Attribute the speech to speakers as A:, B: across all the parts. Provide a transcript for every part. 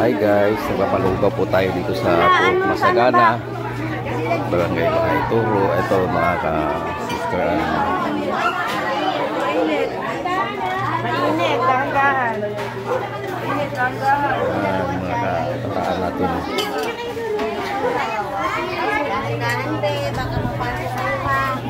A: Hi guys, nagpapalugaw po tayo dito sa Port Masagana, Barangay Bahay Turo. Ito mga ka-sister.
B: Mainit, dahan-dahan. Mainit, dahan-dahan.
A: Mga kataan natin.
B: Dahan-dahan, baka mapasok sa iba.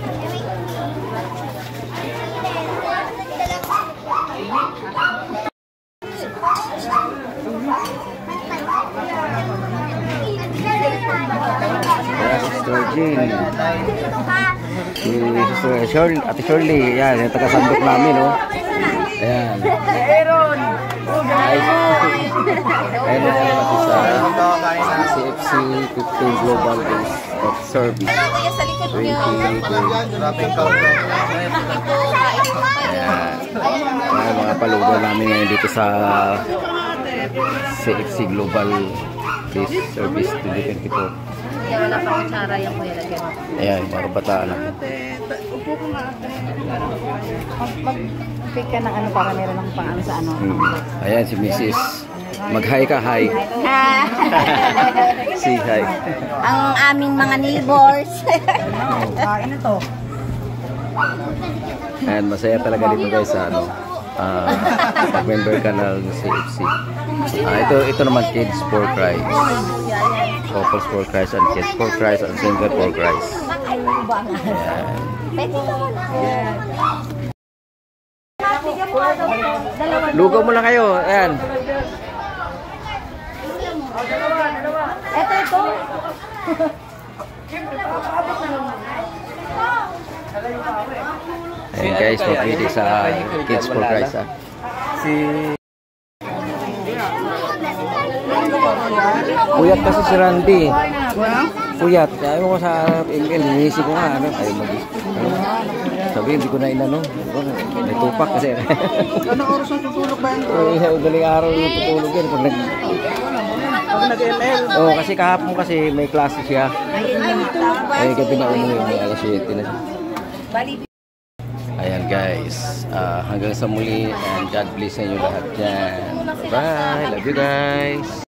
A: Sister Jean, si Sister Shirley, Ate Shirley, yan, yung taga-sandok namin, oh. Ayan.
B: Aaron!
A: Ayan na natin sa CFC 15 Global Days of Service 2020. Ayan, mga palugaw namin ngayon dito sa CFC Global Days Service 2024.
B: Wala pa kutsara yung kuya lagyan.
A: Ayan, mga bataan na.
B: Upo ko nga ate. Mag-pick ka ng ano para meron akong paano sa ano.
A: Ayan si Mrs. Mag-hi ka, hi. Say hi.
B: Ang aming mga neighbors. Kain na to.
A: Ayan, masaya talaga dito guys sa ano. Member ka ng CFC. Ito naman kids for Christ. Couples for Christ and kids for Christ and single for Christ. Ayan. Lugaw mo lang kayo. Ayan.
B: Ito.
A: Ayan guys, magpili sa kids for Christ. Puyat kasi si Randy. Puyat. Ayaw ko sa email. Hinisi ko nga. Sabi, hindi ko na inano. May tupak kasi.
C: Anong oras ang tutulog ba yan?
A: Daling araw yung tutulog yan.
C: Pag nag-ML.
A: Oo, kasi kahapon kasi may klase siya. Gabi na umuwi. Alas 7 na siya. Ayan guys. Hanggang sa muli. And God bless sa inyo lahat dyan. Bye. Love you guys.